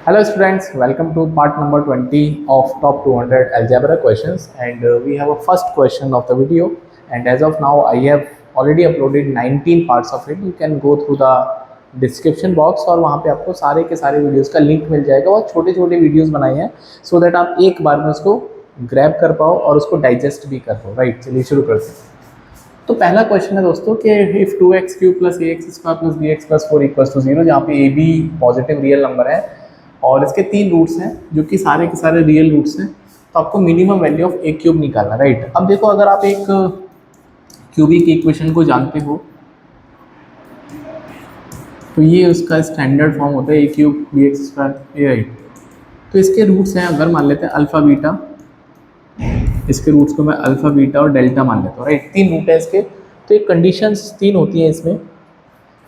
Hello students, welcome to part number 20 of top 200 algebra questions and we have a first question of the video and as of now I have already uploaded 19 parts of it. You can go through the description box और वहाँ पे आपको सारे के सारे videos का link मिल जाएगा और छोटे छोटे वीडियोस बनाए हैं सो दैट आप एक बार में उसको ग्रैब कर पाओ और उसको डाइजेस्ट भी कर पाओ। राइट, चलिए शुरू करते हैं। तो पहला क्वेश्चन है दोस्तों कि if 2x³ plus ax² plus bx+4 equals to 0, जहाँ पे a b positive real number है और इसके 3 रूट्स हैं जो कि सारे के सारे रियल रूट्स हैं, तो आपको मिनिमम वैल्यू ऑफ a³ निकालना। राइट, अब देखो अगर आप एक क्यूबिक इक्वेशन को जानते हो तो ये उसका स्टैंडर्ड फॉर्म होता है a³ bx²। राइट, तो इसके रूट्स हैं, अगर मान लेते हैं अल्फ़ा बीटा, इसके रूट्स को मैं अल्फ़ा बीटा और डेल्टा मान लेता हूँ। राइट, 3 रूट है इसके, तो एक कंडीशंस 3 होती हैं इसमें,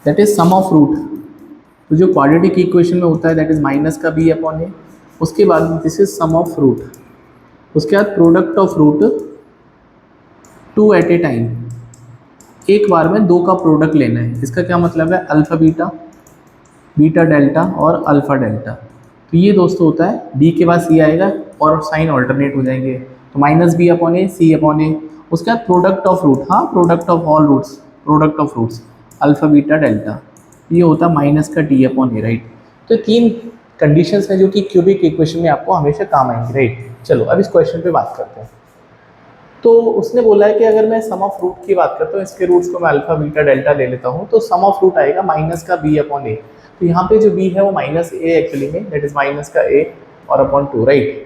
that is sum of root. तो जो क्वाड्रेटिक इक्वेशन में होता है दैट इज माइनस का b अपॉन ए, उसके बाद this is sum of root, उसके बाद product of root 2 at a time, एक बार में 2 का प्रोडक्ट लेना है। इसका क्या मतलब है, अल्फ़ा बीटा, बीटा डेल्टा और अल्फ़ा डेल्टा। तो ये दोस्तों होता है b के बाद c आएगा और साइन ऑल्टरनेट हो जाएंगे, तो minus b upon a c upon a, उसके बाद प्रोडक्ट ऑफ रूट, हाँ product of all roots, product of roots alpha beta delta, ये होता है माइनस का t अपॉन ए। राइट, तो 3 कंडीशंस हैं जो कि क्यूबिक इक्वेशन में आपको हमेशा काम आएंगे। राइट, चलो अब इस क्वेश्चन पे बात करते हैं। तो उसने बोला है कि अगर मैं सम ऑफ रूट की बात करता हूँ, इसके रूट्स को मैं अल्फ़ा बीटा डेल्टा ले लेता हूँ, तो सम ऑफ रूट आएगा माइनस का b अपॉन ए। तो यहाँ पे जो b है वो माइनस ए एक्चुअली में, दैट इज माइनस का a और अपॉन 2। राइट,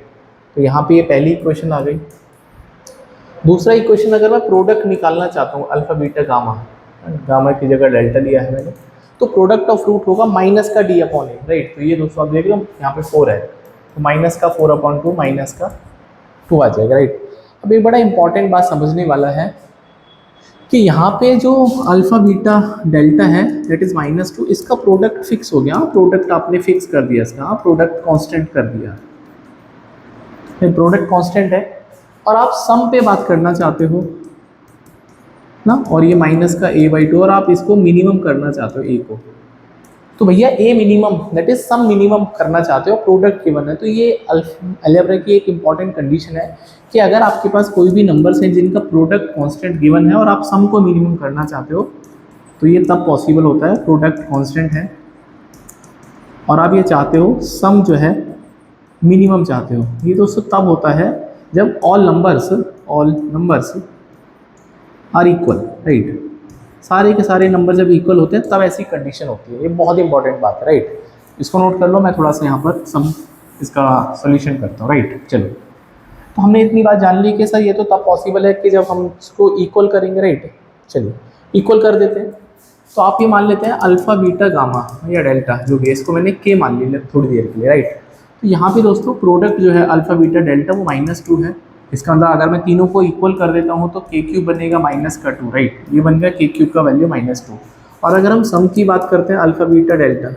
तो यहाँ पे ये पहली इक्वेशन आ गई। दूसरा इक्वेशन, अगर मैं प्रोडक्ट निकालना चाहता हूँ अल्फ़ा बीटा गामा, गामा की जगह डेल्टा लिया है मैंने, तो प्रोडक्ट ऑफ रूट होगा माइनस का d अपॉन ए। राइट, तो ये दोस्तों आप देख रहे हो यहाँ पे 4 है, तो माइनस का 4 अपॉन 2 माइनस का 2 आ जाएगा। राइट, अब एक बड़ा इंपॉर्टेंट बात समझने वाला है कि यहाँ पे जो अल्फ़ा बीटा डेल्टा है दैट इज -2, इसका प्रोडक्ट फिक्स हो गया। प्रोडक्ट आपने फिक्स कर दिया इसका, प्रोडक्ट कांस्टेंट कर दिया, प्रोडक्ट कांस्टेंट है और आप सम पे बात करना चाहते हो ना, और ये माइनस का a/2 और आप इसको मिनिमम करना चाहते हो a को, तो भैया a minimum that is sum minimum करना चाहते हो, प्रोडक्ट गिवन है। तो ये अलजेब्रा की एक इंपॉर्टेंट कंडीशन है कि अगर आपके पास कोई भी नंबर्स हैं जिनका प्रोडक्ट कांस्टेंट गिवन है और आप सम को मिनिमम करना चाहते हो, तो ये तब पॉसिबल होता है, प्रोडक्ट कांस्टेंट है और आप ये चाहते हो सम जो है मिनिमम चाहते हो। ये दोस्तों तब होता है जब all numbers are equal. Right, सारे के सारे नंबर जब इक्वल होते हैं तब ऐसी कंडीशन होती है। ये बहुत इंपॉर्टेंट बात है। राइट, इसको नोट कर लो, मैं थोड़ा सा यहाँ पर सम इसका सोल्यूशन करता हूँ। राइट, चलो, तो हमने इतनी बात जान ली कि सर ये तो तब पॉसिबल है कि जब हम इसको इक्वल करेंगे। राइट, चलिए इक्वल कर देते हैं। तो आप ये मान लेते हैं अल्फ़ा बीटा गामा या डेल्टा, जो भी है इसको मैंने के मान लिया थोड़ी देर के लिए। राइट, तो यहाँ पे दोस्तों प्रोडक्ट जो है अल्फ़ा बीटा डेल्टा वो -2 है। इसका मतलब अगर मैं तीनों को इक्वल कर देता हूँ तो k³ बनेगा माइनस का 2। राइट, ये बन गया k³ का वैल्यू -2। और अगर हम सम की बात करते हैं अल्फ़ा बीटा डेल्टा,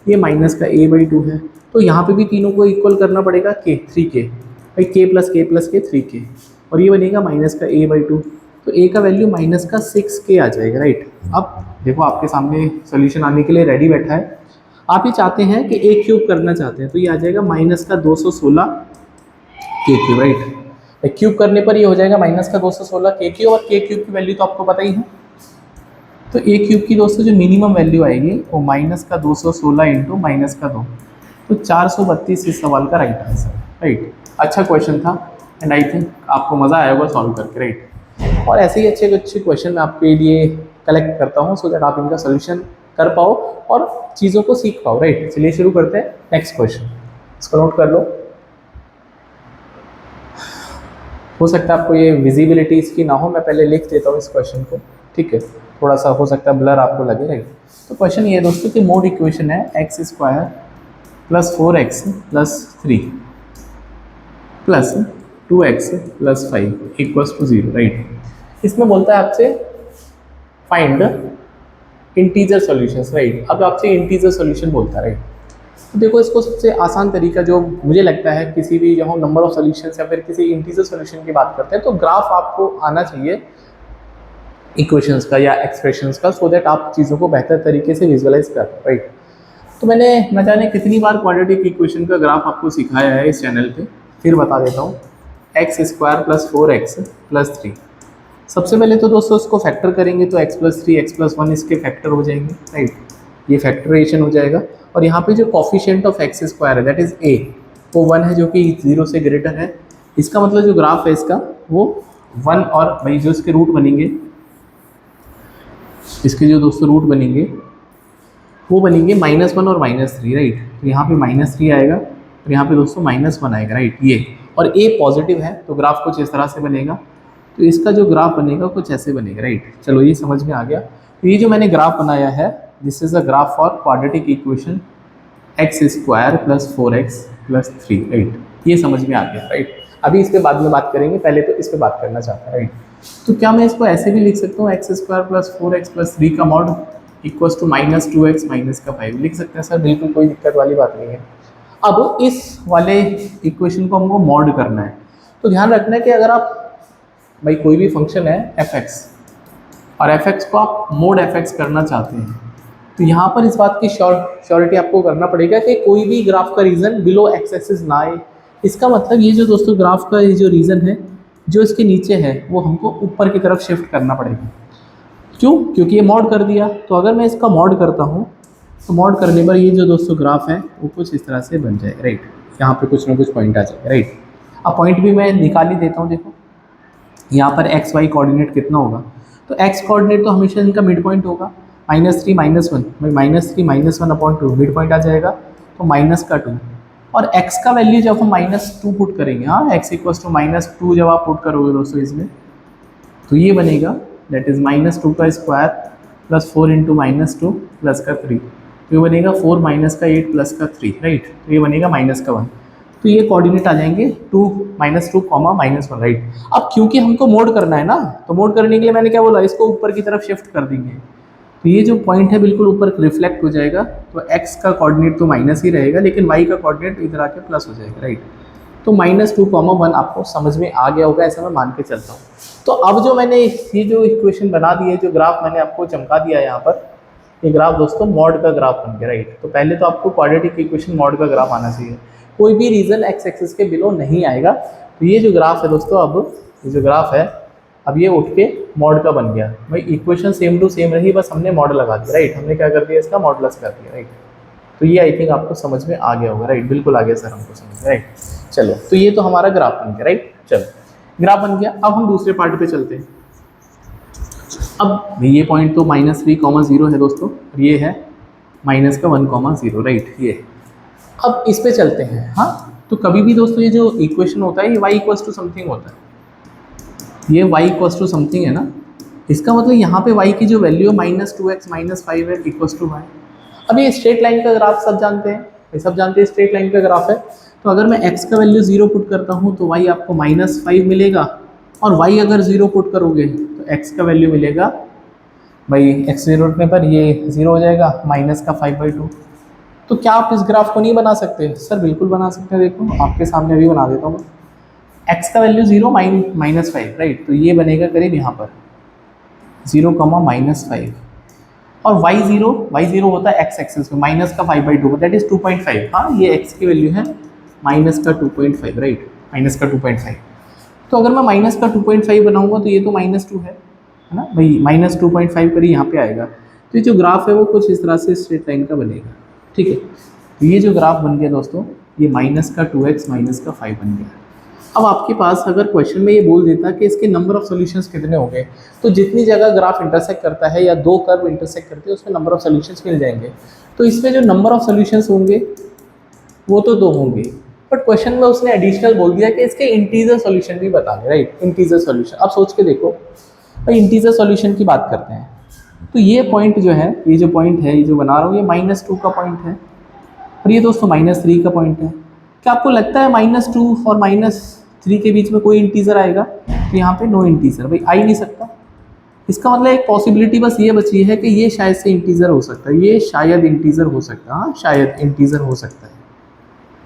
ये माइनस का a/2 है, तो यहाँ पे भी तीनों को इक्वल करना पड़ेगा k 3k, भाई k प्लस k 3k, और ये बनेगा माइनस का a/2, तो a का वैल्यू माइनस का 6k आ जाएगा। राइट, अब देखो आपके सामने सोल्यूशन आने के लिए रेडी बैठा है। आप ये चाहते हैं कि a³ करना चाहते हैं, तो ये आ जाएगा माइनस का 216 k³। राइट, क्यूब करने पर ये हो जाएगा माइनस का 216 k³ और k³ की वैल्यू तो आपको पता ही है। तो a³ की दोस्तों जो मिनिमम वैल्यू आएगी वो माइनस का 216 इंटू माइनस का 2, तो 432 इस सवाल का राइट आंसर। राइट, अच्छा क्वेश्चन था एंड आई थिंक आपको मज़ा आया होगा सॉल्व करके। राइट, और ऐसे ही अच्छे अच्छे क्वेश्चन मैं आपके लिए कलेक्ट करता हूँ सो दैट आप इनका सोल्यूशन कर पाओ और चीज़ों को सीख पाओ। राइट, चलिए शुरू करते हैं नेक्स्ट क्वेश्चन, इसको नोट कर लो। हो सकता है आपको ये विजिबिलिटी इसकी ना हो, मैं पहले लिख देता हूँ इस क्वेश्चन को, ठीक है, थोड़ा सा हो सकता है ब्लर आपको लगे। राइट, तो क्वेश्चन ये है दोस्तों कि मोड इक्वेशन है x² plus 4x plus 3 plus 2x plus 5 equals to 0। Right, इसमें बोलता है आपसे फाइंड इंटीजर सॉल्यूशंस। राइट, अब आपसे इंटीजर सॉल्यूशन बोलता है। राइट, तो देखो इसको सबसे आसान तरीका जो मुझे लगता है, किसी भी जब हम नंबर ऑफ सॉल्यूशंस या फिर किसी इंटीजर सॉल्यूशन की बात करते हैं तो ग्राफ आपको आना चाहिए इक्वेशंस का या एक्सप्रेशंस का, सो दैट आप चीज़ों को बेहतर तरीके से विजुअलाइज कर। राइट, तो मैंने न जाने कितनी बार क्वाड्रेटिक इक्वेशन का ग्राफ आपको सिखाया है इस चैनल पे, फिर बता देता हूँ। X square plus 4x plus 3। सबसे पहले तो दोस्तों इसको फैक्टर करेंगे तो x प्लस 3 x प्लस 1 इसके फैक्टर हो जाएंगे, राइट। ये फैक्टराइजेशन हो जाएगा। और यहाँ पे जो कॉफिशिएंट ऑफ एक्स स्क्वायर है दैट इज a, वो 1 है जो कि 0 से ग्रेटर है। इसका मतलब जो ग्राफ है इसका वो 1 और भाई जो इसके रूट बनेंगे, इसके जो दोस्तों रूट बनेंगे वो बनेंगे -1 और -3, राइट। तो यहाँ पे -3 आएगा और यहाँ पे दोस्तों -1 आएगा, राइट। ये और a पॉजिटिव है तो ग्राफ कुछ इस तरह से बनेगा। तो इसका जो ग्राफ बनेगा कुछ ऐसे बनेगा, राइट। चलो ये समझ में आ गया। तो ये जो मैंने ग्राफ बनाया है this is a graph for quadratic equation x square plus 4x plus 3, right. ये समझ में आ गया, राइट। अभी इसके बाद में बात करेंगे, पहले तो इस पर बात करना चाहता है, राइट। तो क्या मैं इसको ऐसे भी लिख सकता हूँ x square plus 4x plus 3 का mod equals to -2x minus का 5 लिख सकते हैं सर, बिल्कुल कोई दिक्कत वाली बात नहीं है। अब इस वाले इक्वेशन को हमको मॉड करना है। तो ध्यान रखना है कि अगर आप भाई कोई भी फंक्शन है f(x) और f(x) को आप मोड f(x) करना चाहते हैं तो यहाँ पर इस बात की श्योरिटी आपको करना पड़ेगा कि कोई भी ग्राफ का रीजन बिलो एक्स एक्सिस ना आए। इसका मतलब ये जो दोस्तों ग्राफ का ये जो रीजन है जो इसके नीचे है वो हमको ऊपर की तरफ शिफ्ट करना पड़ेगा। क्यों? क्योंकि ये मॉड कर दिया। तो अगर मैं इसका मॉड करता हूँ तो मॉड करने पर ये जो दोस्तों ग्राफ है वो कुछ इस तरह से बन जाएगा, राइट। यहाँ पे कुछ ना कुछ पॉइंट आ जाएगा, राइट। अब पॉइंट भी मैं निकाल ही देता हूँ। देखो यहाँ पर एक्स वाई कोऑर्डिनेट कितना होगा, तो एक्स कोऑर्डिनेट तो हमेशा इनका मिड पॉइंट होगा -3 -1, भाई -3 -1/2 मिड पॉइंट आ जाएगा तो -2। और x का वैल्यू जब हम -2 पुट करेंगे, हाँ x इक्वल्स टू -2 जब आप पुट करोगे दोस्तों इसमें तो ये बनेगा दैट इज -2 का स्क्वायर प्लस 4 इंटू -2 प्लस का 3, तो ये बनेगा 4 माइनस का 8 प्लस का 3, राइट। तो ये बनेगा -1। तो ये कोऑर्डिनेट आ जाएंगे 2 -2 -1, राइट। अब क्योंकि हमको मोड करना है ना, तो मोड करने के लिए मैंने क्या बोला, इसको ऊपर की तरफ शिफ्ट कर देंगे। तो ये जो पॉइंट है बिल्कुल ऊपर रिफ्लेक्ट हो जाएगा। तो x का कोऑर्डिनेट तो माइनस ही रहेगा लेकिन y का कोऑर्डिनेट इधर आके प्लस हो जाएगा, राइट। तो -2, 1 आपको समझ में आ गया होगा, ऐसा मैं मान के चलता हूँ। तो अब जो मैंने ये जो इक्वेशन बना दी है, जो ग्राफ मैंने आपको चमका दिया है यहाँ पर, ये ग्राफ दोस्तों मॉड का ग्राफ बन गया, राइट। तो पहले तो आपको क्वाड्रेटिक इक्वेशन मॉड का ग्राफ आना चाहिए, कोई भी रीजन एक्स एक्सिस के बिलो नहीं आएगा। तो ये जो ग्राफ है दोस्तों, अब ये जो ग्राफ है अब ये उठ के मॉड का बन गया। भाई इक्वेशन सेम टू सेम रही, बस हमने मॉड लगा दिया, राइट। हमने क्या कर दिया, इसका मॉडुलस कर दिया, राइट। तो ये आई थिंक आपको समझ में आ गया होगा, राइट। बिल्कुल आ गया सर हमको समझ में, राइट। चलो तो ये तो हमारा ग्राफ बन गया, राइट। चलो ग्राफ बन गया, अब हम दूसरे पार्ट पे चलते हैं। अब ये पॉइंट तो -3, 0 है दोस्तों, और ये है -1, 0, राइट। ये अब इस पे चलते हैं। हाँ तो कभी भी दोस्तों ये जो इक्वेशन होता है ये y इक्वल्स टू समथिंग होता है, ये y इक्वल्स टू समथिंग है ना। इसका मतलब यहाँ पे y की जो वैल्यू है -2x -5 है इक्वल्स टू y। अब ये स्ट्रेट लाइन का ग्राफ सब जानते हैं, ये सब जानते हैं स्ट्रेट लाइन का ग्राफ है। तो अगर मैं x का वैल्यू 0 पुट करता हूँ तो y आपको -5 मिलेगा, और y अगर 0 पुट करोगे तो x का वैल्यू मिलेगा, भाई x 0 रखने पर ये 0 हो जाएगा -5/2। तो क्या आप इस ग्राफ को नहीं बना सकते? सर बिल्कुल बना सकते हैं। देखो आपके सामने अभी बना देता हूँ मैं। x का वैल्यू 0 -5, राइट। तो ये बनेगा करीब यहाँ पर 0, -5, और y0 होता है x एक्सिस में -5/2, दैट इज 2.5। हाँ ये x की वैल्यू है -2.5, राइट, -2.5। तो अगर मैं -2.5 बनाऊंगा तो ये तो -2 है ना भाई, -2.5 पर ही यहाँ पे आएगा। तो ये जो ग्राफ है वो कुछ इस तरह से स्ट्रेट लाइन का बनेगा, ठीक है। तो ये जो ग्राफ बन गया दोस्तों, ये -2x -5 बन गया। अब आपके पास अगर क्वेश्चन में ये बोल देता कि इसके नंबर ऑफ सॉल्यूशंस कितने होंगे, तो जितनी जगह ग्राफ इंटरसेक्ट करता है या दो कर्व इंटरसेक्ट करते हैं उसमें नंबर ऑफ सॉल्यूशंस मिल जाएंगे। तो इसमें जो नंबर ऑफ सॉल्यूशंस होंगे वो तो 2 होंगे, बट क्वेश्चन में उसने एडिशनल बोल दिया कि इसके इंटीजर सॉल्यूशन भी बताने, राइट। इंटीजर सॉल्यूशन, अब सोच के देखो भाई, इंटीजर सॉल्यूशन की बात करते हैं। तो ये पॉइंट जो है, ये जो पॉइंट है, ये जो बना रहा हूँ, ये -2 का पॉइंट है, और ये दोस्तों -3 का पॉइंट है। क्या आपको लगता है -2 और -3 के बीच में कोई इंटीजर आएगा? तो यहाँ पे नो इंटीजर, भाई आ ही नहीं सकता। इसका मतलब एक पॉसिबिलिटी बस ये बची है कि ये शायद से इंटीजर हो सकता है, ये शायद इंटीजर हो सकता है, हाँ शायद इंटीजर हो सकता है।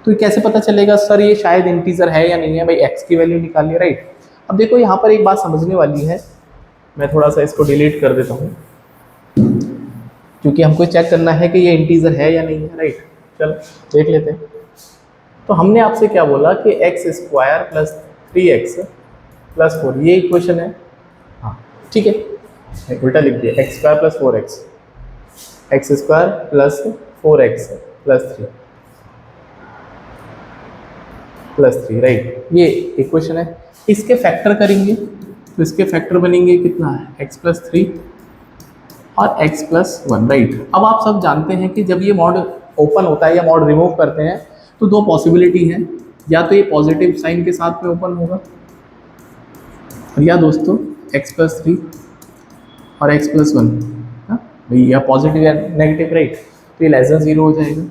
तो कैसे पता चलेगा सर ये शायद इंटीजर है या नहीं है? भाई एक्स की वैल्यू निकाल ली, राइट। अब देखो यहाँ पर एक बात समझने वाली है, मैं थोड़ा सा इसको डिलीट कर देता हूँ। क्योंकि हमको चेक करना है कि ये इंटीजर है या नहीं है, राइट। चलो देख लेते हैं। तो हमने आपसे क्या बोला कि x square plus 3x plus 4, ये इक्वेशन है। हाँ ठीक है, उल्टा लिख दिया, x square plus 4x, x square plus 4x plus three, right, ये इक्वेशन है। इसके फैक्टर करेंगे तो इसके फैक्टर बनेंगे कितना है, x प्लस 3 और x प्लस 1, राइट। अब आप सब जानते हैं कि जब ये मॉड ओपन होता है या मॉड रिमूव करते हैं तो दो पॉसिबिलिटी है, या तो ये पॉजिटिव साइन के साथ में ओपन होगा, या दोस्तों x प्लस 3 और x प्लस 1, भाई या पॉजिटिव या नेगेटिव, राइट। तो ये लेस देन 0 हो जाएगा।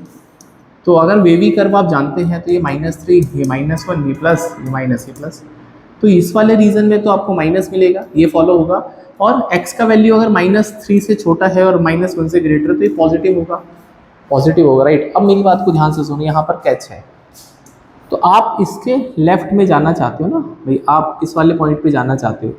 तो अगर वेवी कर्व आप जानते हैं तो ये -3, ये -1, ये प्लस, ये माइनस, ये प्लस, तो इस वाले रीजन में तो आपको माइनस मिलेगा, ये फॉलो होगा। और x का वैल्यू अगर -3 से छोटा है और -1 से ग्रेटर तो ये पॉजिटिव होगा, पॉजिटिव होगा, राइट। अब मेरी बात को ध्यान से सुनो, यहाँ पर कैच है। तो आप इसके लेफ्ट में जाना चाहते हो ना भाई, आप इस वाले पॉइंट पे जाना चाहते हो,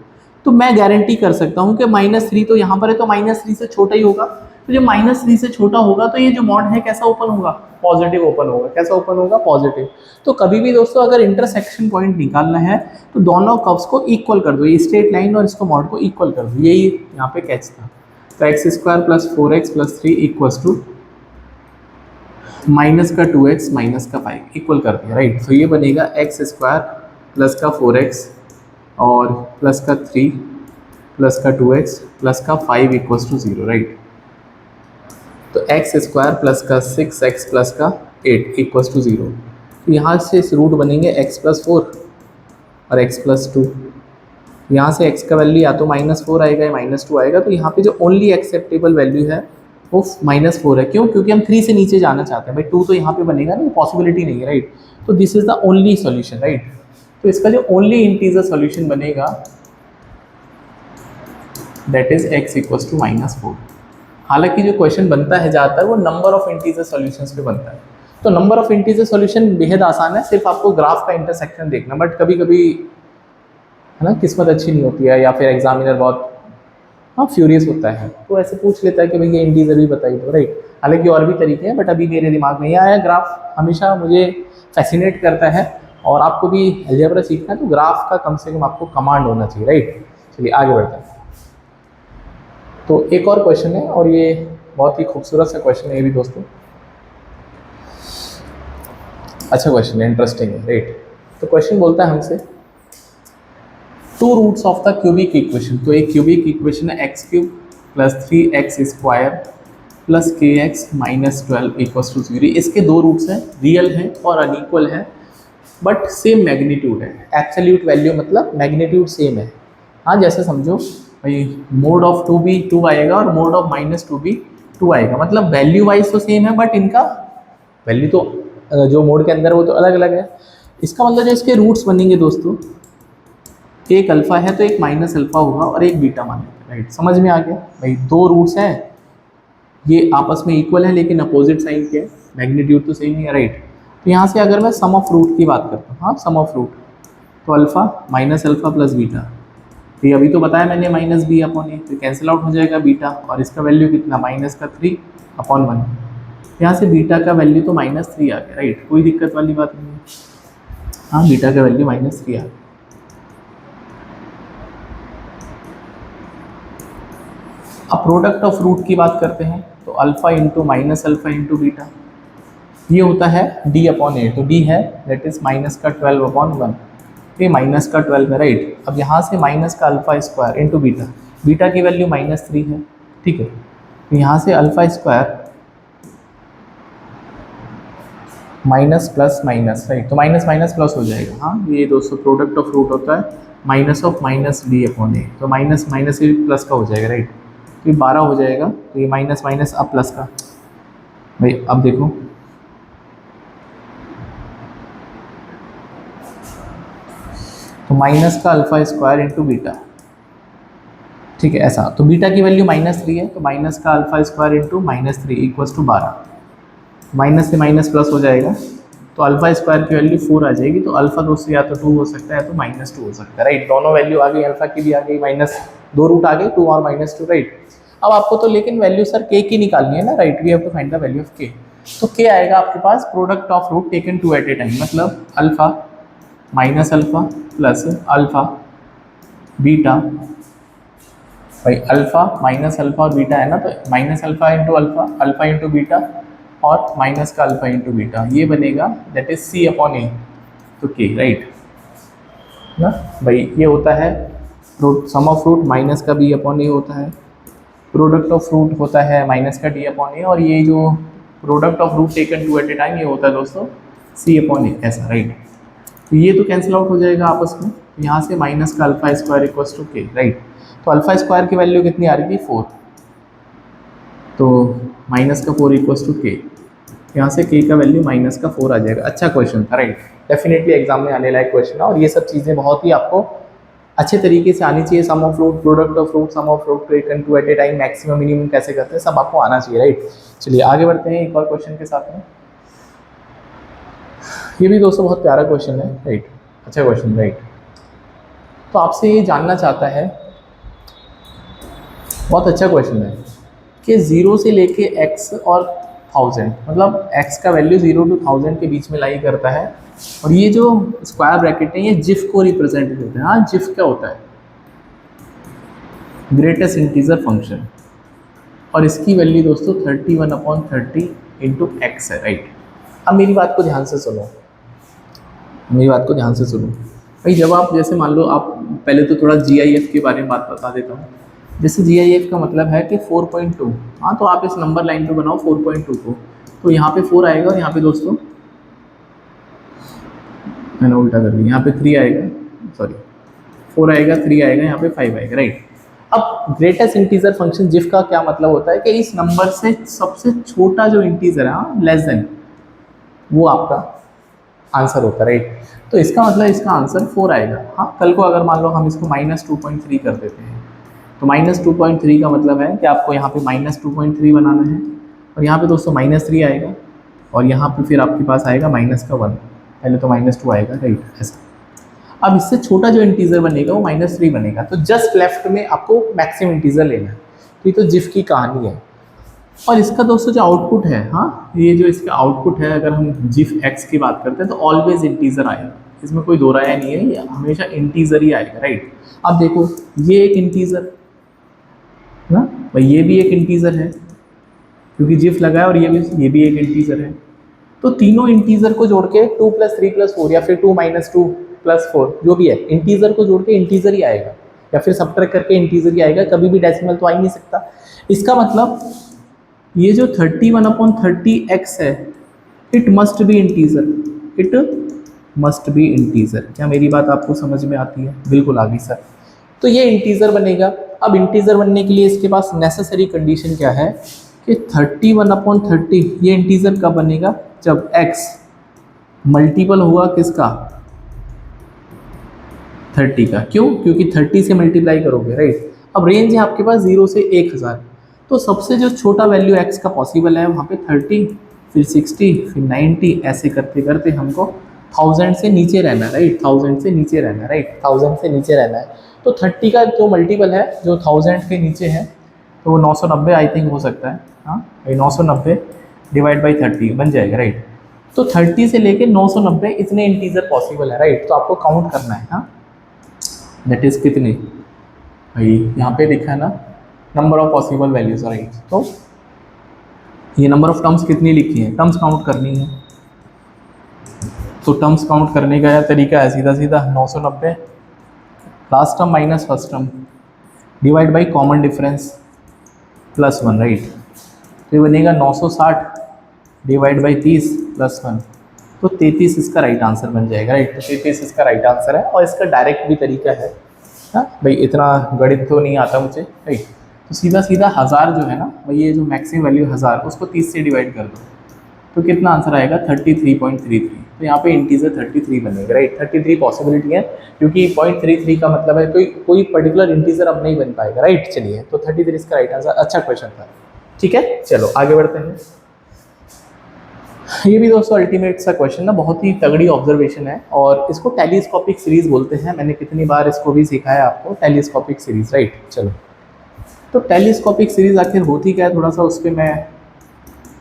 तो मैं गारंटी कर सकता हूँ कि -3 तो यहाँ पर है, तो -3 से छोटा ही होगा। तो जब -3 से छोटा होगा तो ये जो मॉड है कैसा ओपन होगा, पॉजिटिव ओपन होगा। कैसा ओपन होगा, पॉजिटिव। तो कभी भी दोस्तों अगर इंटरसेक्शन पॉइंट निकालना है तो दोनों कर्व्स को इक्वल कर दो, ये स्ट्रेट लाइन और इसको मॉड को इक्वल कर दो, यही यहाँ पे कैच था। तो x square plus 4x plus 3 equals to minus का 2x माइनस का 5 इक्वल कर दिया, राइट। तो ये बनेगा एक्स स्क्वायर प्लस का 4x और प्लस का 3 प्लस का 2x प्लस का 5 इक्वल्स टू 0, राइट। तो एक्स स्क्वायर प्लस का 6x प्लस का 8 इक्वल्स टू 0। तो यहाँ से इस रूट बनेंगे x प्लस 4 और x प्लस 2। यहाँ से x का वैल्यू या तो -4 आएगा या -2 आएगा। तो यहाँ पे जो ओनली एक्सेप्टेबल वैल्यू है वो -4 है। क्यों? क्योंकि हम 3 से नीचे जाना चाहते हैं भाई, 2 तो यहाँ पे बनेगा नहीं, पॉसिबिलिटी नहीं है, राइट। तो this is the only solution, right. तो इसका जो ओनली इंटीजर सॉल्यूशन बनेगा that is x equals to -4। हालांकि जो क्वेश्चन बनता है ज़्यादातर वो नंबर ऑफ इंटीजर सॉल्यूशंस पे बनता है। तो नंबर ऑफ इंटीजर सॉल्यूशन बेहद आसान है, सिर्फ आपको ग्राफ का इंटरसेक्शन देखना। बट कभी कभी है ना किस्मत अच्छी नहीं होती है, या फिर एग्जामिनर बहुत फ्यूरियस होता है तो ऐसे पूछ लेता है कि भैया इंटीजर भी बताइए तो, राइट। हालांकि और भी तरीके हैं बट अभी मेरे दिमाग में ये आया। ग्राफ हमेशा मुझे फैसिनेट करता है, और आपको भी अलजेब्रा सीखना है तो ग्राफ का कम से कम आपको कमांड होना चाहिए, राइट। चलिए आगे बढ़ते हैं। तो एक और क्वेश्चन है, और ये बहुत ही खूबसूरत सा क्वेश्चन है ये भी दोस्तों, अच्छा क्वेश्चन है, इंटरेस्टिंग है, राइट। तो क्वेश्चन बोलता है हमसे 2 roots of the cubic equation. तो एक क्यूबिक इक्वेशन है x³ plus 3x² plus kx minus 12 equals to 0। इसके 2 रूट्स हैं, रियल हैं और अनइक्वल हैं, बट सेम मैग्नीट्यूड है। एब्सोल्यूट वैल्यू मतलब मैग्नीट्यूड सेम है। हाँ, जैसे समझो भाई मोड ऑफ 2 भी 2 आएगा और मोड ऑफ -2 भी 2 आएगा, मतलब वैल्यू वाइज तो सेम है बट इनका वैल्यू तो जो मोड के अंदर वो तो अलग अलग है। इसका मतलब जो इसके रूट्स बनेंगे दोस्तों, एक अल्फा है तो एक माइनस अल्फा होगा और एक बीटा मानेंगे, राइट। समझ में आ गया भाई, 2 रूट्स हैं, ये आपस में इक्वल है लेकिन अपोजिट साइन के, मैग्नीट्यूड तो सेम ही है, राइट। तो यहाँ से अगर मैं सम ऑफ रूट की बात करता हूँ, हाँ सम ऑफ रूट, तो alpha minus alpha plus beta, तो ये अभी तो बताया मैंने -b अपॉन a, तो कैंसिल आउट हो जाएगा बीटा, और इसका वैल्यू कितना -3/1। यहाँ से बीटा का वैल्यू तो -3 आ गया, राइट। कोई दिक्कत वाली बात नहीं है, हाँ बीटा का वैल्यू -3 आ गया। अब प्रोडक्ट ऑफ रूट की बात करते हैं, तो alpha into minus alpha into beta, ये होता है d अपॉन a। तो d है दैट इज -12/1, ये -12 है, राइट। अब यहाँ से माइनस का alpha square into beta, beta की वैल्यू -3 है, ठीक है। तो यहाँ से alpha square minus plus minus, right. तो माइनस माइनस प्लस हो जाएगा, हाँ ये दोस्तों प्रोडक्ट ऑफ रूट होता है minus of minus d upon a। तो माइनस माइनस भी प्लस का हो जाएगा, राइट। तो ये 12 हो जाएगा, तो ये माइनस माइनस अब प्लस का, भाई अब देखो तो माइनस का अल्फा स्क्वायर इंटू बीटा, ठीक है ऐसा। तो बीटा की वैल्यू -3 है, तो माइनस का alpha square into -3 equals to 12, minus से माइनस प्लस हो जाएगा, तो अल्फा स्क्वायर की वैल्यू 4 आ जाएगी। तो अल्फा दोस्तों या तो 2 हो सकता है तो -2 हो सकता है, राइट। दोनों वैल्यू आ गई, अल्फा की भी आ गई, -2 रूट आ गए 2 और -2, राइट। अब आपको तो लेकिन वैल्यू सर के की निकालनी है ना, right, we have to find the value of K. तो के आएगा आपके पास product of root taken two at a time, मतलब alpha minus alpha plus alpha beta, भाई अल्फा माइनस अल्फा और बीटा है ना, तो minus alpha into alpha, alpha into beta और माइनस का अल्फा इंटू बीटा, ये बनेगा that is C upon A, तो के, राइट ना भाई। ये होता है fruit, sum of root minus का बी अपॉन ए होता है, प्रोडक्ट ऑफ फ्रूट होता है माइनस का डी अपॉन ए, और ये जो product of root taken two at a time ये होता है दोस्तों सी अपॉन ए, ऐसा, राइट। तो ये तो कैंसिल आउट हो जाएगा आपस में, यहाँ से माइनस का अल्फा स्क्वायर इक्वल्स टू के, राइट। तो अल्फा स्क्वायर की वैल्यू कितनी आ रही थी 4, तो माइनस का 4 इक्वल्स टू के, यहाँ से के का वैल्यू माइनस का 4 आ जाएगा। अच्छा क्वेश्चन था, राइट, डेफिनेटली एग्जाम में आने लायक क्वेश्चन है, और ये सब चीज़ें बहुत ही आपको अच्छे तरीके से आनी चाहिए। Sum of root, product of root, sum of root taken two at a time, maximum minimum कैसे करते हैं, सब आपको आना चाहिए, राइट। चलिए आगे बढ़ते हैं एक और क्वेश्चन के साथ में। ये भी दोस्तों बहुत प्यारा क्वेश्चन है, राइट, अच्छा क्वेश्चन, राइट। तो आपसे ये जानना चाहता है, बहुत अच्छा क्वेश्चन है, कि 0 से लेके x और 1000, मतलब x का वैल्यू 0 to 1000 के बीच में लाई करता है, और ये जो स्क्वायर ब्रैकेट है ये जिफ को रिप्रेजेंट करते हैं। हाँ, जिफ क्या होता है, ग्रेटेस्ट इंटीजर फंक्शन, और इसकी वैल्यू दोस्तों 31/30 इंटू एक्स है, राइट। अब मेरी बात को ध्यान से सुनो, मेरी बात को ध्यान से सुनो भाई। जब आप जैसे मान लो, आप पहले तो थोड़ा GIF के बारे में बात बता देता हूँ। जैसे GIF का मतलब है कि 4.2, हाँ, तो आप इस नंबर लाइन पे बनाओ 4.2 को, तो यहाँ पे 4 आएगा, और यहाँ पे दोस्तों मैंने उल्टा कर दिया, यहाँ पे 3 आएगा, सॉरी 4 आएगा, 3 आएगा, यहाँ पे 5 आएगा, राइट। अब ग्रेटेस्ट इंटीजर फंक्शन जिफ का क्या मतलब होता है कि इस नंबर से सबसे छोटा जो इंटीजर है, हाँ, लेस देन, वो आपका आंसर होता है, राइट। तो इसका मतलब इसका आंसर 4 आएगा। हाँ, कल को अगर मान लो हम इसको -2.3 कर देते हैं, तो -2.3 का मतलब है कि आपको यहाँ पे -2.3 बनाना है, और यहाँ पे दोस्तों -3 आएगा, और यहाँ पे फिर आपके पास आएगा -1, पहले तो -2 आएगा, राइट, ऐसा। अब इससे छोटा जो इंटीजर बनेगा वो -3 बनेगा, तो जस्ट लेफ्ट में आपको मैक्सिमम इंटीजर लेना है। तो ये तो जिफ की कहानी है। और इसका दोस्तों जो आउटपुट है, हाँ, ये जो इसका आउटपुट है, अगर हम जिफ एक्स की बात करते हैं तो ऑलवेज इंटीजर आएगा, इसमें कोई दो राय नहीं है, ये हमेशा इंटीजर ही आएगा, राइट। अब देखो ये एक इंटीजर ना भाई, ये भी एक इंटीजर है क्योंकि जिफ लगा है, और ये भी एक इंटीजर है। तो तीनों इंटीजर को जोड़ के 2 + 3 + 4 या फिर 2 - 2 + 4 जो भी है, इंटीजर को जोड़ के इंटीजर ही आएगा, या फिर सब्ट्रैक्ट करके इंटीजर ही आएगा, कभी भी डेसिमल तो आ ही नहीं सकता। इसका मतलब ये जो 31/30x है, it must be integer, it must be integer. क्या मेरी बात आपको समझ में आती है? बिल्कुल आ गई सर। तो ये इंटीजर बनेगा। अब इंटीजर बनने के लिए इसके पास नेसेसरी कंडीशन क्या है कि 31/30 ये इंटीजर कब बनेगा, जब x मल्टीपल हुआ किसका, 30 का। क्यों? क्योंकि 30 से मल्टीप्लाई करोगे, राइट। अब रेंज है आपके पास 0 से 1000, तो सबसे जो छोटा वैल्यू x का पॉसिबल है वहाँ पे 30, फिर 60, फिर 90, ऐसे करते करते हमको 1000 से नीचे रहना है, राइट, 1000 से नीचे रहना है, राइट, 1000 से नीचे रहना है। तो 30 का जो मल्टीपल है जो 1000 के नीचे है, तो वो 990 आई थिंक हो सकता है। हाँ, 990 डिवाइड बाई 30 बन जाएगा, राइट। तो 30 से लेके 990 इतने इंटीजर पॉसिबल है, राइट। तो आपको काउंट करना है, हाँ, दैट इज़ कितने भाई, यहाँ पे लिखा है ना, number of possible values, right. तो ये नंबर ऑफ टर्म्स कितनी लिखी है, टर्म्स काउंट करनी है। तो टर्म्स काउंट करने का तरीका है सीधा सीधा 990 last term minus first term divide by common difference +1, right. तो ये बनेगा 960 डिवाइड बाई 30 +1, तो 33 इसका राइट आंसर बन जाएगा, राइट। तो 33 इसका राइट आंसर है, और इसका डायरेक्ट भी तरीका है। हाँ भाई, इतना गणित तो नहीं आता मुझे, राइट। तो सीधा सीधा 1000 जो है ना भाई, ये जो मैक्सिमम वैल्यू 1000, उसको 30 से डिवाइड कर दो, तो कितना आंसर आएगा 33.33। तो यहाँ पे इंटीजर 33 बनेगा, राइट। 33 पॉसिबिलिटी है, क्योंकि 0.33 का मतलब है कोई पर्टिकुलर इंटीजर अब नहीं बन पाएगा, राइट। चलिए, तो 33 इसका राइट आंसर। अच्छा क्वेश्चन था, ठीक है, चलो आगे बढ़ते हैं। ये भी दोस्तों अल्टीमेट सा क्वेश्चन ना, बहुत ही तगड़ी ऑब्जर्वेशन है, और इसको टेलीस्कोपिक सीरीज बोलते हैं। मैंने कितनी बार इसको भी सिखाया आपको, टेलीस्कोपिक सीरीज, राइट। चलो, तो टेलीस्कोपिक सीरीज़ आखिर होती क्या है, थोड़ा सा उस पर मैं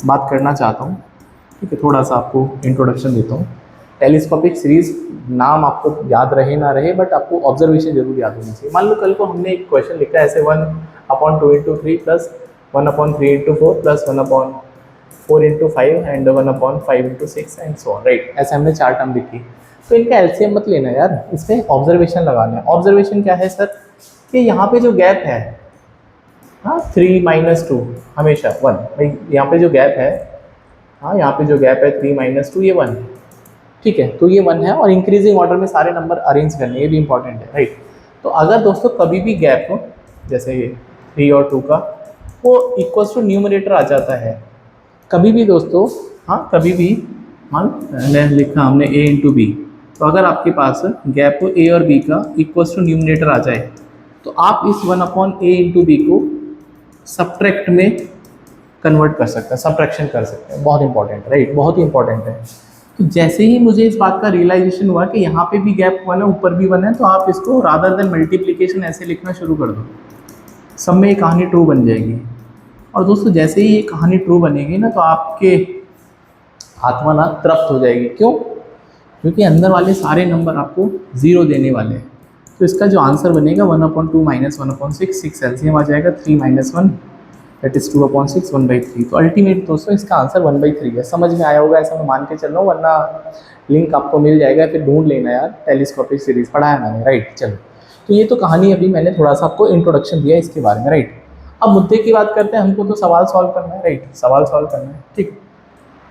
बात करना चाहता हूँ। ठीक है, थोड़ा सा आपको इंट्रोडक्शन देता हूँ। टेलीस्कोपिक सीरीज़ नाम आपको याद रहे ना रहे, बट आपको ऑब्जर्वेशन जरूर याद होनी चाहिए। मान लो कल को हमने एक क्वेश्चन लिखा है ऐसे 1/2 × 3 plus 1/3 × 4 plus 1/4 × 5 and 1/5 × 6 and so on, right. ऐसे हमने 4 टर्म लिखी, तो इनका एलसीएम मत लेना यार, इसमें ऑब्जर्वेशन लगाना है। ऑब्जर्वेशन क्या है सर, कि यहाँ पे जो गैप है, हाँ 3 - 2 हमेशा 1, भाई यहाँ पे जो गैप है, हाँ यहाँ पे जो गैप है 3 - 2 ये 1 है, ठीक है। तो ये 1 है और इंक्रीजिंग ऑर्डर में सारे नंबर अरेंज करने, ये भी इंपॉर्टेंट है, राइट। तो अगर दोस्तों कभी भी गैप हो, जैसे ये 3 और 2 का, वो इक्वल्स टू न्यूमरेटर आ जाता है कभी भी दोस्तों। हाँ कभी भी, मान मैंने लिखा हमने a × b, तो अगर आपके पास गैप हो a और b का इक्वल्स टू न्यूमरेटर आ जाए, तो आप इस 1/a × b को सब्ट्रैक्ट में कन्वर्ट कर सकते हैं, सब्ट्रैक्शन कर सकते हैं। बहुत इंपॉर्टेंट है, राइट, बहुत ही इंपॉर्टेंट है। तो जैसे ही मुझे इस बात का रियलाइजेशन हुआ कि यहाँ पे भी गैप 1 है, ऊपर भी 1 है, तो आप इसको रादर देन मल्टीप्लिकेशन ऐसे लिखना शुरू कर दो, सब में ये कहानी ट्रू बन जाएगी। और दोस्तों जैसे ही ये कहानी ट्रू बनेगी ना, तो आपके आत्मा ना तृप्त हो जाएगी। क्यों? क्योंकि अंदर वाले सारे नंबर आपको 0 देने वाले हैं। तो इसका जो आंसर बनेगा 1/2 - 1/6, 6 एलसीएम आ जाएगा, 3 - 1 दैट इज 2/6, 1/3। तो अल्टीमेट दोस्तों इसका आंसर 1/3 है। समझ में आया होगा ऐसा मैं मान के चल रहा हूँ, वरना लिंक आपको मिल जाएगा, फिर ढूंढ लेना यार। टेलीस्कोपिक सीरीज पढ़ा है मैंने, राइट। चलो, तो ये तो कहानी अभी मैंने थोड़ा सा आपको इंट्रोडक्शन दिया इसके बारे में, राइट। अब मुद्दे की बात करते हैं, हमको तो सवाल सॉल्व करना है, राइट, सवाल सॉल्व करना है, ठीक।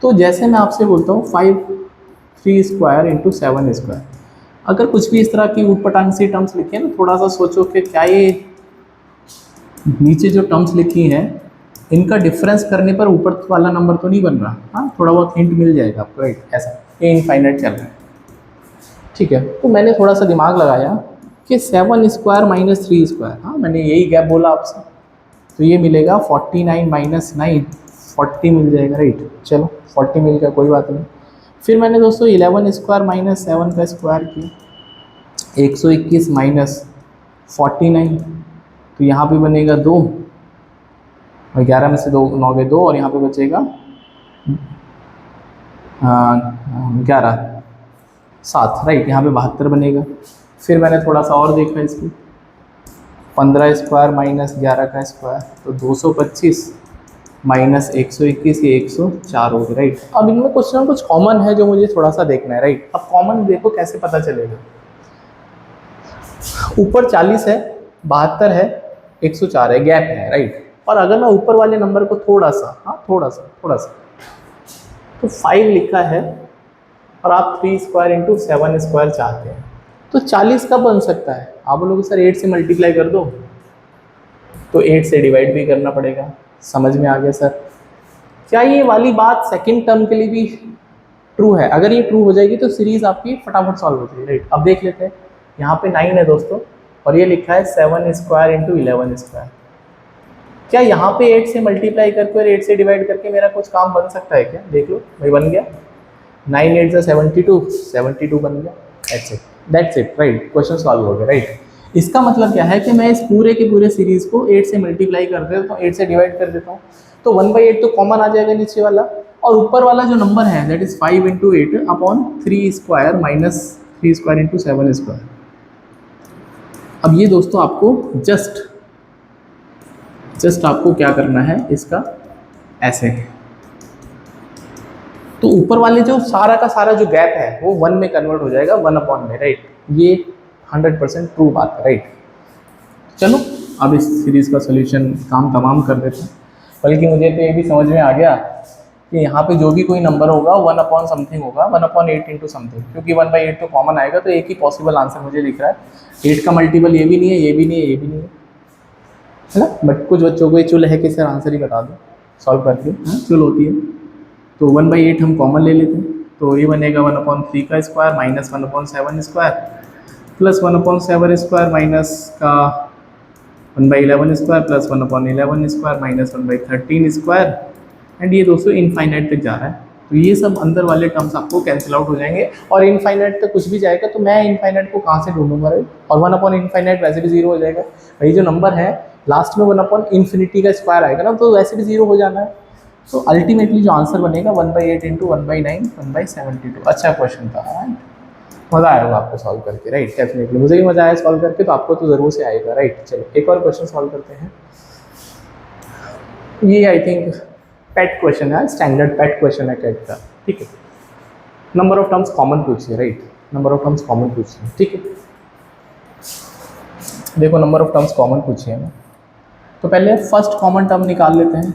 तो जैसे मैं आपसे बोलता हूँ 5/3² × 7², अगर कुछ भी इस तरह की ऊटपटांग सी टर्म्स लिखी है ना, थोड़ा सा सोचो कि क्या ये नीचे जो टर्म्स लिखी हैं इनका डिफरेंस करने पर ऊपर वाला नंबर तो नहीं बन रहा। हाँ, थोड़ा बहुत हिंट मिल जाएगा आपको, राइट। ऐसा ये इनफाइनाइट चल रहा है, ठीक है। तो मैंने थोड़ा सा दिमाग लगाया कि 7² - 3², हाँ मैंने यही गैप बोला आपसे, तो ये मिलेगा 49 - 9, 40 मिल जाएगा, राइट। चलो 40 मिल गया, कोई बात नहीं। फिर मैंने दोस्तों 11² - 7 का स्क्वायर किया, 121 - 49, तो यहाँ पे बनेगा 2, और 11 में से 2 9 गए 2, और यहाँ पे बचेगा 11 7, राइट। यहाँ पे 72 बनेगा। फिर मैंने थोड़ा सा और देखा इसको, 15² - 11 का स्क्वायर, तो 225 - 121, ये 104 हो गया, राइट। अब इनमें कुछ ना कुछ कॉमन है जो मुझे थोड़ा सा देखना है, राइट। अब कॉमन देखो कैसे पता चलेगा। ऊपर 40 है, 72 है, 104 है, गैप है, राइट। और अगर मैं ऊपर वाले नंबर को थोड़ा सा, हाँ थोड़ा सा, तो 5 लिखा है और आप 3² × 7² चाहते हैं, तो 40 कब बन सकता है? आप बोलोगे सर 8 से मल्टीप्लाई कर दो, तो 8 से डिवाइड भी करना पड़ेगा। समझ में आ गया सर? क्या ये वाली बात सेकंड टर्म के लिए भी ट्रू है? अगर ये ट्रू हो जाएगी तो सीरीज आपकी फटाफट सॉल्व हो जाएगी, राइट। अब देख लेते हैं, यहाँ पे 9 है दोस्तों, और ये लिखा है 7² × 11²। क्या यहाँ पे 8 से मल्टीप्लाई करके और 8 से डिवाइड करके मेरा कुछ काम बन सकता है क्या? देख लो भाई, बन गया। 9 8 72, 72 बन गया। That's it, right. Question solve हो गया, राइट। इसका मतलब क्या है कि मैं इस पूरे के पूरे सीरीज को 8 से मल्टीप्लाई कर देता हूँ, 8 से डिवाइड कर देता हूँ, तो 1/8 तो कॉमन आ जाएगा नीचे वाला, और ऊपर वाला जो नंबर है दैट इज 5 × 8 अपॉन 3² - 3² × 7²। अब ये दोस्तों आपको जस्ट आपको क्या करना है, इसका ऐसे, तो ऊपर वाले जो सारा का सारा जो गैप है वो 1 में कन्वर्ट हो जाएगा, 1/, में, राइट। ये 100% ट्रू बात है, राइट। चलो अब इस सीरीज का सोल्यूशन काम तमाम कर देते हैं। बल्कि मुझे तो ये भी समझ में आ गया कि यहाँ पे जो भी कोई नंबर होगा 1/ समथिंग होगा, 1/8 × समथिंग, क्योंकि 1/8 तो कॉमन आएगा, तो एक ही पॉसिबल आंसर मुझे दिख रहा है। 8 का मल्टीपल ये भी नहीं है, ये भी नहीं है, ये भी नहीं है ना। बट कुछ बच्चों को ये चुल है कि सर आंसर ही बता दो सॉल्व करके, हाँ चुल होती है। तो 1/8 हम कॉमन ले लेते हैं, तो ये बनेगा 1/3 का स्क्वायर माइनस 1/7² प्लस 1/7² माइनस का 1/11² प्लस 1/11² माइनस 1/13², एंड ये दोस्तों इनफाइनाइट तक जा रहा है। तो ये सब अंदर वाले टर्म्स आपको कैंसिल आउट हो जाएंगे, और इनफाइनाइट तक कुछ भी जाएगा तो मैं इनफाइनाइट को कहाँ से ढूंढूंगा, राइट। और 1/∞ वैसे भी 0 हो जाएगा। भाई जो नंबर है लास्ट में 1/∞ का स्क्वायर आएगा ना, तो वैसे भी 0 हो जाना है। तो अल्टीमेटली जो आंसर बनेगा 1/8 इंटू 1/9 1/72। अच्छा क्वेश्चन था, राइट। मज़ा आया होगा आपको सॉल्व करके, राइट। डेफिनेटली मुझे भी मज़ा आया सॉल्व करके, तो आपको तो ज़रूर से आएगा, राइट। चलो एक और क्वेश्चन सॉल्व करते हैं। ये आई थिंक पेट क्वेश्चन है, स्टैंडर्ड पेट क्वेश्चन है कैट का, ठीक है। नंबर ऑफ टर्म्स कॉमन पूछिए, right. Number of terms common पूछिए, ठीक है। देखो नंबर ऑफ टर्म्स कॉमन पूछिए ना, तो पहले फर्स्ट कॉमन टर्म निकाल लेते हैं।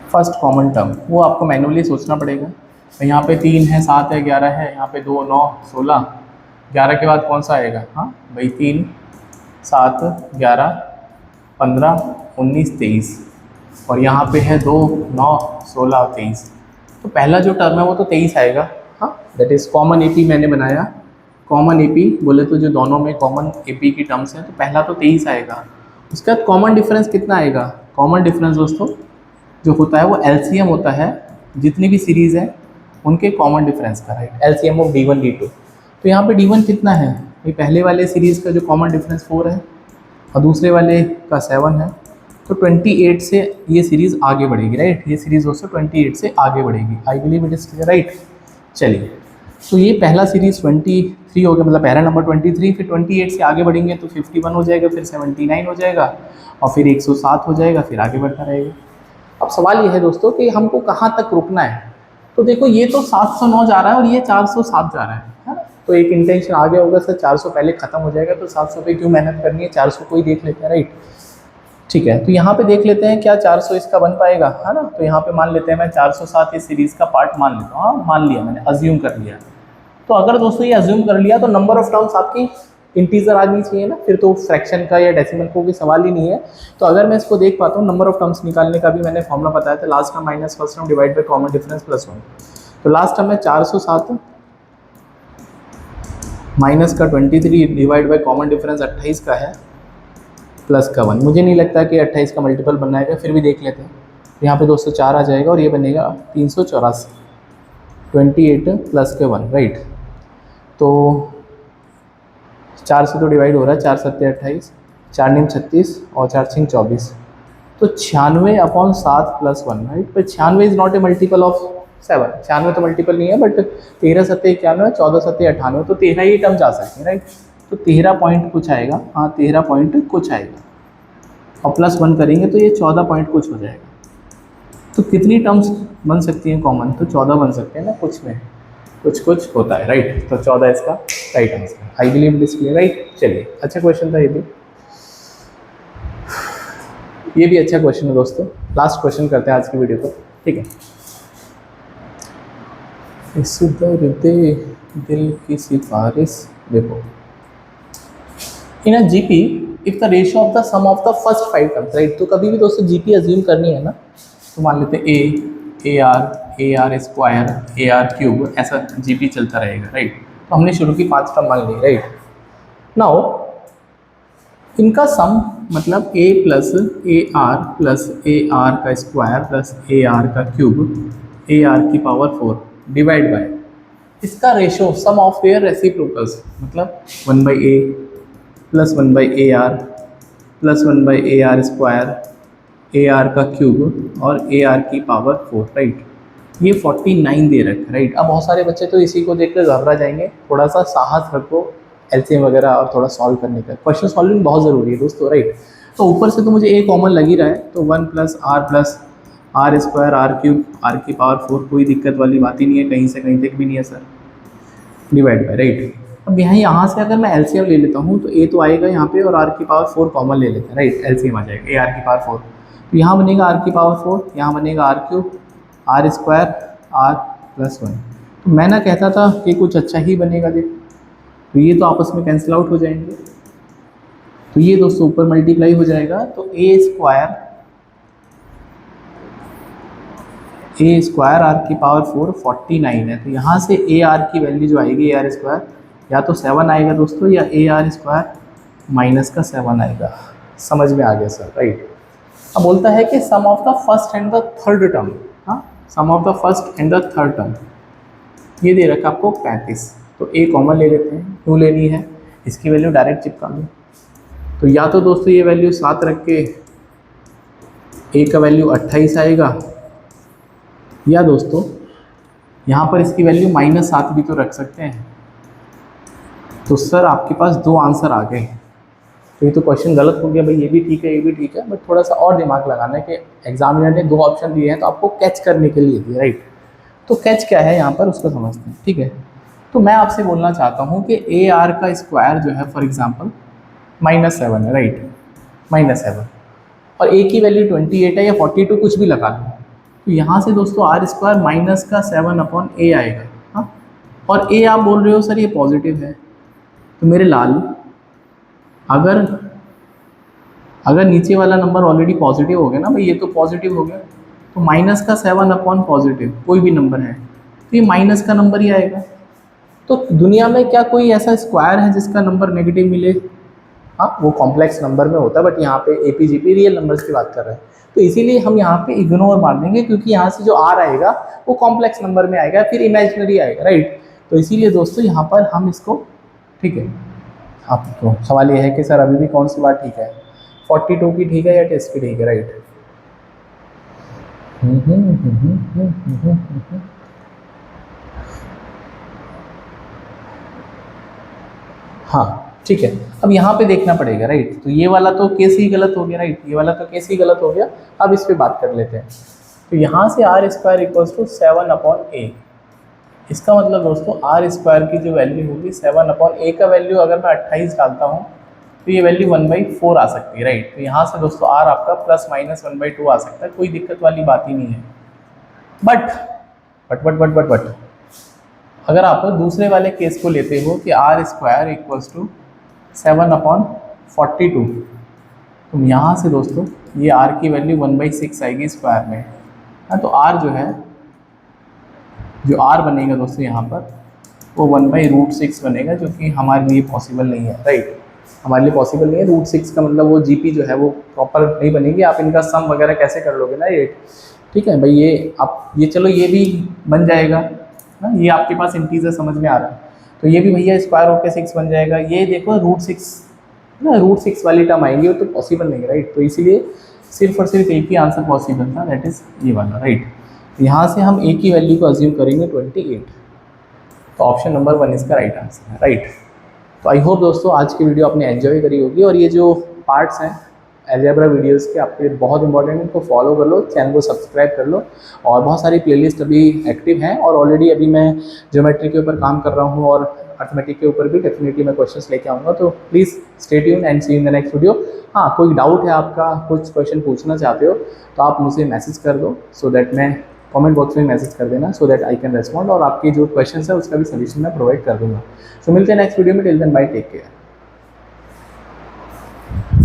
फर्स्ट कॉमन टर्म वो आपको मैनुअली सोचना पड़ेगा। तो यहाँ पे 3 है, 7 है, 11 है, यहाँ पे 2 9 16, 11 के बाद कौन सा आएगा? हाँ भाई 3 7 11 15 19 23, और यहाँ पे है 2 9 16 23। तो पहला जो टर्म है वो तो 23 आएगा। हाँ, दैट इज़ कॉमन एपी मैंने बनाया। कॉमन एपी बोले तो जो दोनों में कॉमन एपी की टर्म्स हैं, तो पहला तो 23 आएगा। उसके बाद कॉमन डिफरेंस कितना आएगा? कॉमन डिफरेंस दोस्तों जो होता है वो एलसीएम होता है, जितनी भी सीरीज़ है उनके कॉमन डिफरेंस का, right. LCM of D1 D2। तो यहाँ पे D1 कितना है भाई? पहले वाले सीरीज़ का जो कॉमन डिफरेंस 4 है और दूसरे वाले का 7 है, तो 28 से ये सीरीज़ आगे बढ़ेगी, राइट। ये सीरीज़ दोस्तों 28 से आगे बढ़ेगी। I believe it is clear, right. चलिए, तो ये पहला सीरीज़ 23 हो गया, मतलब पहला नंबर 23, फिर 28 से आगे बढ़ेंगे तो 51 हो जाएगा, फिर 79 हो जाएगा, और फिर 107 हो जाएगा, फिर आगे बढ़ता रहेगा। अब सवाल ये है दोस्तों कि हमको कहाँ तक रुकना है। तो देखो ये तो 709 जा रहा है और ये 407 जा रहा है ना। तो एक इंटेंशन आ गया होगा सर 400 पहले ख़त्म हो जाएगा, तो 700 पे क्यों मेहनत करनी है, 400 को ही देख लेते हैं, राइट। ठीक है, तो यहाँ पे देख लेते हैं क्या 400 इसका बन पाएगा, है ना। तो यहाँ पे मान लेते हैं मैं 407 इस सीरीज़ का पार्ट मान लेता हूँ। हाँ मान लिया मैंने, अज्यूम कर लिया। तो अगर दोस्तों ये अज्यूम कर लिया तो नंबर ऑफ टर्म्स आपकी इंटीजर आनी चाहिए ना, फिर तो फ्रैक्शन का या डेसिमल को भी सवाल ही नहीं है। तो अगर मैं इसको देख पाता हूँ, नंबर ऑफ टर्म्स निकालने का भी मैंने फॉर्मूला बताया था, last term minus first term divide by common difference plus 1। तो लास्ट टर्म है 407 माइनस का 23 डिवाइड बाय कॉमन डिफरेंस 28 का है, प्लस का 1। मुझे नहीं लगता कि 28 का मल्टीपल बनना है, फिर भी देख लेते हैं। तो यहाँ पे 204 आ जाएगा और ये बनेगा 384, 28 प्लस के 1, राइट। तो 4 से तो डिवाइड हो रहा है, 4 7 28, 4 9 36 और 4 6 24, तो 96/7 प्लस 1, राइट। पर 96 is not a multiple of 7, 96 तो मल्टीपल नहीं है, बट 13 7 91, 14 7 98, तो 13 ही टर्म जा सकते हैं, राइट। तो 13 पॉइंट कुछ आएगा, हाँ 13 पॉइंट कुछ आएगा, और प्लस 1 करेंगे तो ये 14 पॉइंट कुछ हो जाएगा। तो कितनी टर्म्स बन सकती हैं कॉमन? तो 14 बन सकते हैं ना, कुछ में कुछ कुछ होता है, राइट। तो 14 इसका right answer. I believe this clear, right. चलिए, अच्छा क्वेश्चन था ये भी अच्छा क्वेश्चन है दोस्तों। लास्ट क्वेश्चन करते हैं आज की वीडियो को, ठीक है। इस दर्द दिल की सिफारिश, देखो in a GP if the ratio of the sum of the first 5 terms, right. तो कभी भी दोस्तों जीपी अज्यूम करनी है ना, तो मान लेते हैं A R square a are cube, ऐसा जीपी चलता रहेगा, राइट। तो हमने शुरू की 5 टर्म मान ली, राइट। नाउ इनका सम मतलब a प्लस ए आर का स्क्वायर प्लस ए आर का क्यूब ए आर की पावर 4 डिवाइड बाय इसका ratio sum of their reciprocals, मतलब 1/a plus 1/ar plus 1/ar square a r का cube और a r की power 4, right. ये 49 दे रखा है, राइट। अब बहुत सारे बच्चे तो इसी को देख कर घबरा जाएंगे, थोड़ा सा साहस रखो एलसीएम वगैरह और थोड़ा सॉल्व करने का। क्वेश्चन सॉल्विंग बहुत ज़रूरी है दोस्तों, राइट। तो ऊपर से तो मुझे ए कॉमन लग ही रहा है, तो 1 plus r square r cube r की पावर 4, कोई दिक्कत वाली बात ही नहीं है, कहीं से कहीं तक भी नहीं है सर, डिवाइड बाय, राइट। अब यहाँ से अगर मैं एलसीएम ले लेता हूँ तो ए तो आएगा यहाँ पे, और आर की पावर 4 कॉमन ले लेते हैं, राइट। एलसीएम आ जाएगा ए आर की पावर 4, तो यहाँ बनेगा आर की पावर 4, यहाँ बनेगा r cube r square r plus 1। तो मैं ना कहता था कि कुछ अच्छा ही बनेगा, देख तो ये तो आपस में कैंसिल आउट हो जाएंगे, तो ये दोस्तों ऊपर मल्टीप्लाई हो जाएगा, तो ए स्क्वायर आर की पावर 4 49 है। तो यहाँ से ए आर की वैल्यू जो आएगी ए आर स्क्वायर या तो 7 आएगा दोस्तों, या ए आर स्क्वायर माइनस का 7 आएगा। समझ में आ गया सर, राइट। अब बोलता है कि sum of the first and the third term, हाँ sum of the first and the third term, ये दे रखा आपको 35। तो ए कॉमन ले लेते हैं, क्यों लेनी है, इसकी वैल्यू डायरेक्ट चिपका दो, तो या तो दोस्तों ये वैल्यू 7 रख के a का वैल्यू 28 आएगा, या दोस्तों यहाँ पर इसकी वैल्यू -7 भी तो रख सकते हैं। तो सर आपके पास 2 आंसर आ गए। तो ये तो क्वेश्चन गलत हो गया भाई, ये भी ठीक है ये भी ठीक है, बट थोड़ा सा और दिमाग लगाना है कि एग्जामिनर ने 2 ऑप्शन दिए हैं तो आपको कैच करने के लिए दिए, राइट। तो कैच क्या है यहाँ पर उसको समझते हैं, ठीक है। तो मैं आपसे बोलना चाहता हूँ कि AR का स्क्वायर जो है फॉर एग्जाम्पल -7 है, राइट, -7, और A की वैल्यू 28 है या 42 कुछ भी लगा लो। तो यहाँ से दोस्तों R² माइनस का 7/A आएगा, हाँ। और A आप बोल रहे हो सर ये पॉजिटिव है, तो मेरे लाल अगर नीचे वाला नंबर ऑलरेडी पॉजिटिव हो गया ना भाई, ये तो पॉजिटिव हो गया, तो माइनस का 7/पॉजिटिव कोई भी नंबर है तो ये माइनस का नंबर ही आएगा। तो दुनिया में क्या कोई ऐसा स्क्वायर है जिसका नंबर नेगेटिव मिले? हाँ, वो कॉम्प्लेक्स नंबर में होता है, बट यहाँ पे APGP रियल नंबर्स की बात कर रहे हैं, तो इसीलिए हम यहाँ पे इग्नोर मार देंगे, क्योंकि यहाँ से जो R आएगा वो कॉम्प्लेक्स नंबर में आएगा, फिर इमेजिनरी आएगा, राइट। तो इसीलिए दोस्तों यहाँ पर हम इसको, ठीक है। आपको सवाल ये है कि सर अभी भी कौन सी बात ठीक है, 42 की ठीक है या टेस्ट की ठीक है, राइट। हाँ ठीक है, अब यहाँ पे देखना पड़ेगा, राइट। तो ये वाला तो केस ही गलत हो गया, राइट, ये वाला तो केस ही गलत हो गया। अब इस पे बात कर लेते हैं। तो यहाँ से R² = 7/A, इसका मतलब दोस्तों R² की जो वैल्यू होगी 7/A का वैल्यू अगर मैं 28 डालता हूँ तो ये वैल्यू 1/4 आ सकती है, राइट। तो यहाँ से दोस्तों R आपका ±1/2 आ सकता है, कोई दिक्कत वाली बात ही नहीं है। बट अगर आप दूसरे वाले केस को लेते हो कि R² = 7/42, तो यहाँ से दोस्तों ये R की वैल्यू 1/6 आएगी स्क्वायर में, हाँ। तो R जो R बनेगा दोस्तों यहाँ पर वो 1/√6 बनेगा, जो कि हमारे लिए पॉसिबल नहीं है, राइट। हमारे लिए पॉसिबल नहीं है। √6 का मतलब वो GP जो है वो प्रॉपर नहीं बनेगी। आप इनका सम वगैरह कैसे कर लोगे ना, ये ठीक है भाई, ये आप ये चलो ये भी बन जाएगा ना, ये आपके पास इंटीजर समझ में आ रहा है, तो ये भी भैया स्क्वायर होकर 6 बन जाएगा। ये देखो √6 ना, √6 वाली टर्म आएंगी, वो तो पॉसिबल नहीं है, राइट। तो इसीलिए सिर्फ और सिर्फ एक ही आंसर पॉसिबल था, दैट इज़ ये वाला, राइट। यहाँ से हम A की वैल्यू को अज्यूम करेंगे 28, तो ऑप्शन नंबर 1 इसका राइट आंसर है, राइट। तो आई होप दोस्तों आज की वीडियो आपने एंजॉय करी होगी, और ये जो पार्ट्स हैं अलजेब्रा वीडियोस के आपके लिए बहुत इंपॉर्टेंट है, इनको फॉलो कर लो, चैनल को सब्सक्राइब कर लो। और बहुत सारी प्लेलिस्ट अभी एक्टिव हैं, और ऑलरेडी अभी मैं ज्योमेट्री के ऊपर काम कर रहा हूँ, और अर्थमेटिक के ऊपर भी डेफिनेटली मैं क्वेश्चंस लेके आऊँगा। तो please stay tune and see in the next video. हाँ, कोई डाउट है आपका, कुछ क्वेश्चन पूछना चाहते हो तो आप मुझे मैसेज कर दो, सो दैट मैं कमेंट बॉक्स में मैसेज कर देना, so that I can respond, और आपकी जो क्वेश्चन है उसका भी सोल्यूशन मैं प्रोवाइड कर दूँगा। सो मिलते हैं नेक्स्ट वीडियो में, till then bye, take care.